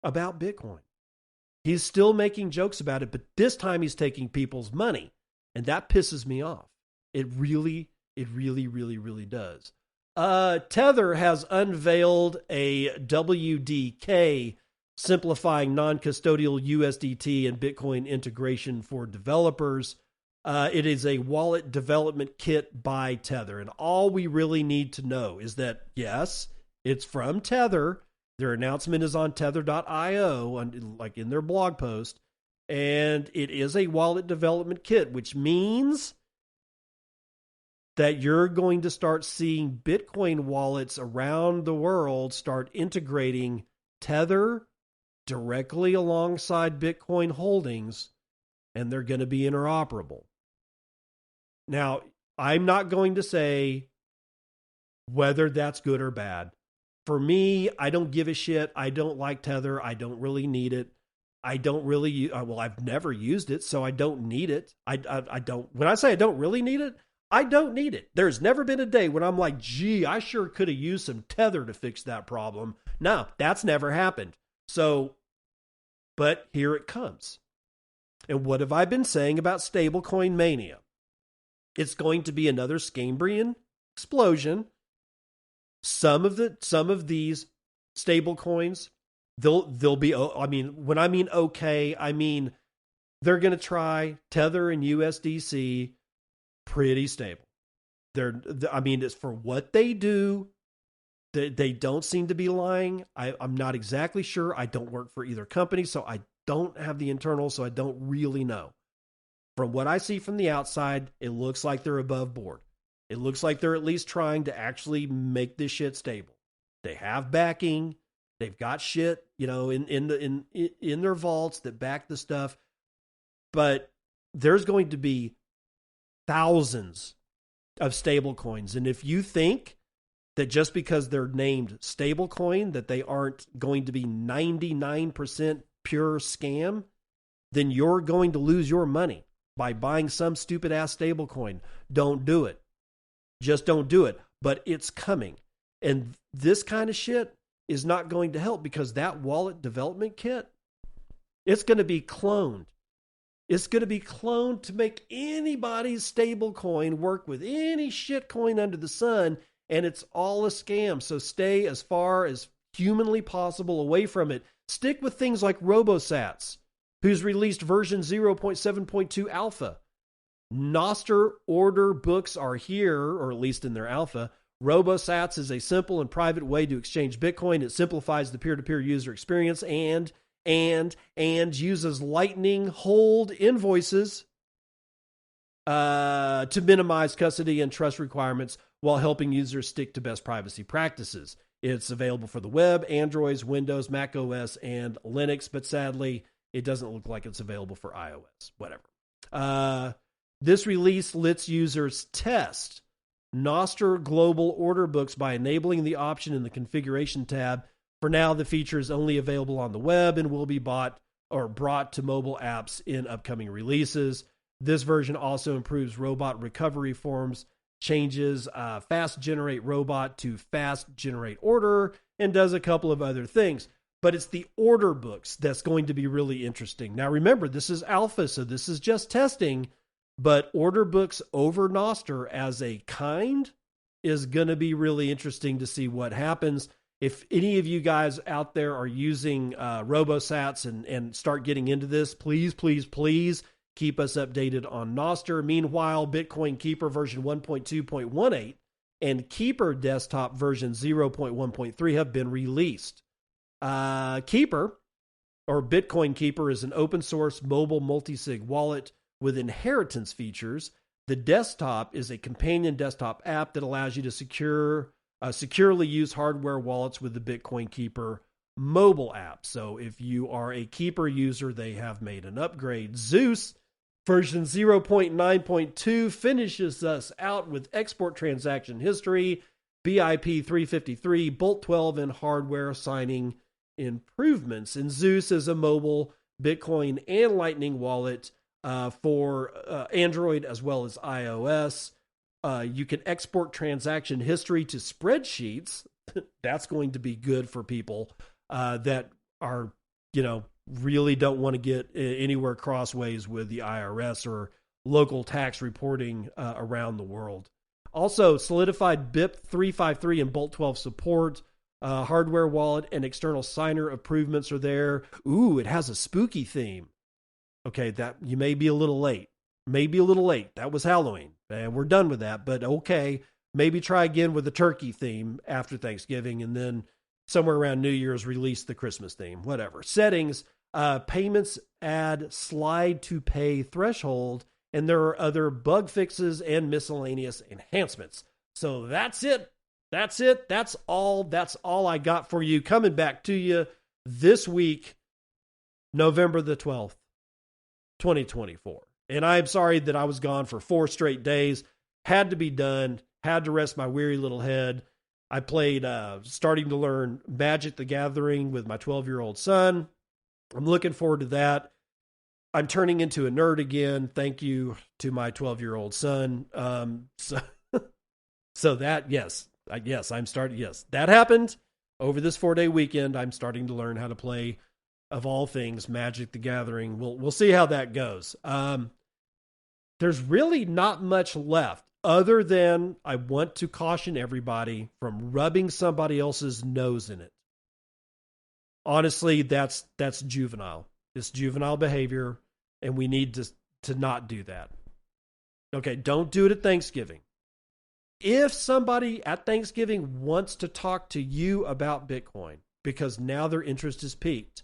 about Bitcoin. He's still making jokes about it, but this time he's taking people's money, and that pisses me off. It really does. Tether has unveiled a WDK simplifying non-custodial USDT and Bitcoin integration for developers. It is a wallet development kit by Tether. And all we really need to know is that, yes, it's from Tether. Their announcement is on tether.io, like in their blog post. And it is a wallet development kit, which means that you're going to start seeing Bitcoin wallets around the world start integrating Tether directly alongside Bitcoin holdings, and they're going to be interoperable. Now, I'm not going to say whether that's good or bad. For me, I don't give a shit. I don't like Tether. I don't really need it. I don't really, well, I've never used it, so I don't need it. I don't, when I say I don't really need it, I don't need it. There's never been a day when I'm like, gee, I sure could have used some Tether to fix that problem. No, that's never happened. So, but here it comes. And what have I been saying about stablecoin mania? It's going to be another Scambrian explosion. Some of these stablecoins, they'll be, I mean, when I mean okay, I mean they're going to try Tether and USDC pretty stable. I mean, it's for what they do. They don't seem to be lying. I'm not exactly sure. I don't work for either company, so I don't have the internal, so I don't really know. From what I see from the outside, it looks like they're above board. It looks like they're at least trying to actually make this shit stable. They have backing. They've got shit, in their vaults that back the stuff. But there's going to be thousands of stable coins. And if you think that just because they're named stablecoin, that they aren't going to be 99% pure scam, then you're going to lose your money by buying some stupid ass stablecoin. Don't do it. Just don't do it. But it's coming. And this kind of shit is not going to help, because that wallet development kit, it's going to be cloned. It's going to be cloned to make anybody's stable coin work with any shit coin under the sun, and it's all a scam. So stay as far as humanly possible away from it. Stick with things like RoboSats, who's released version 0.7.2 alpha. Nostr order books are here, or at least in their alpha. RoboSats is a simple and private way to exchange Bitcoin. It simplifies the peer-to-peer user experience and uses Lightning hold invoices to minimize custody and trust requirements while helping users stick to best privacy practices. It's available for the web, Androids, Windows, Mac OS, and Linux, but sadly, it doesn't look like it's available for iOS. Whatever. This release lets users test Nostr global order books by enabling the option in the configuration tab. For now, the feature is only available on the web and will be brought to mobile apps in upcoming releases. This version also improves robot recovery forms, changes fast generate robot to fast generate order, and does a couple of other things. But it's the order books that's going to be really interesting. Now remember, this is alpha, so this is just testing. But order books over Nostr as a kind is going to be really interesting to see what happens. If any of you guys out there are using RoboSats and start getting into this, please, please, please keep us updated on Nostr. Meanwhile, Bitcoin Keeper version 1.2.18 and Keeper Desktop version 0.1.3 have been released. Keeper, or Bitcoin Keeper, is an open source mobile multi-sig wallet with inheritance features. The desktop is a companion desktop app that allows you to securely use hardware wallets with the Bitcoin Keeper mobile app. So if you are a Keeper user, they have made an upgrade. Zeus version 0.9.2 finishes us out with export transaction history, BIP 353, Bolt 12, and hardware signing improvements. And Zeus is a mobile Bitcoin and Lightning wallet for Android as well as iOS. You can export transaction history to spreadsheets. That's going to be good for people that are, really don't want to get anywhere crossways with the IRS or local tax reporting around the world. Also, solidified BIP 353 and Bolt 12 support hardware wallet and external signer improvements are there. Ooh, it has a spooky theme. Okay, that you may be a little late. Maybe a little late. That was Halloween, and we're done with that. But okay, maybe try again with the turkey theme after Thanksgiving, and then somewhere around New Year's release the Christmas theme. Whatever. Settings, payments add slide to pay threshold, and there are other bug fixes and miscellaneous enhancements. So that's it. That's it. That's all I got for you. Coming back to you this week, November the 12th, 2024. And I'm sorry that I was gone for 4 straight days. Had to be done. Had to rest my weary little head. I played, starting to learn Magic the Gathering with my 12-year-old son. I'm looking forward to that. I'm turning into a nerd again. Thank you to my 12-year-old son. So that, yes, that happened over this 4-day weekend. I'm starting to learn how to play, of all things, Magic the Gathering. We'll see how that goes. There's really not much left other than I want to caution everybody from rubbing somebody else's nose in it. Honestly, that's juvenile. It's juvenile behavior, and we need to not do that. Okay, don't do it at Thanksgiving. If somebody at Thanksgiving wants to talk to you about Bitcoin because now their interest is piqued,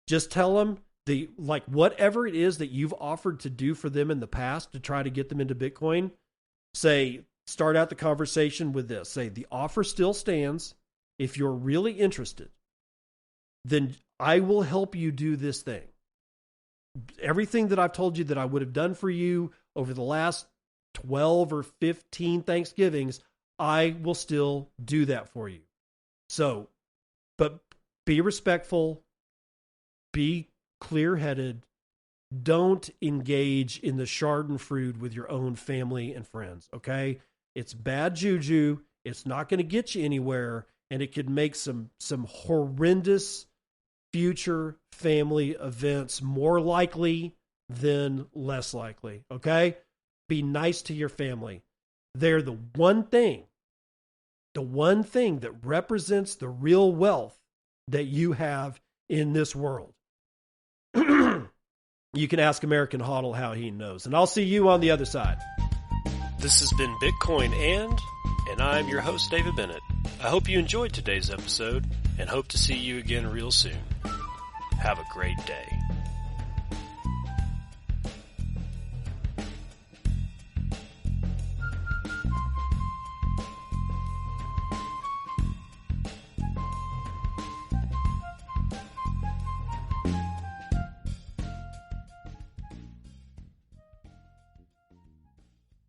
just tell them whatever it is that you've offered to do for them in the past to try to get them into Bitcoin. Start out the conversation with this. Say, the offer still stands. If you're really interested, then I will help you do this thing. Everything that I've told you that I would have done for you over the last 12 or 15 Thanksgivings, I will still do that for you. So, but be respectful, be clear-headed, don't engage in the schadenfreude with your own family and friends, okay? It's bad juju, it's not going to get you anywhere, and it could make some horrendous future family events more likely than less likely, okay? Be nice to your family. They're the one thing that represents the real wealth that you have in this world. You can ask American Hodl how he knows. And I'll see you on the other side. This has been Bitcoin and I'm your host, David Bennett. I hope you enjoyed today's episode and hope to see you again real soon. Have a great day.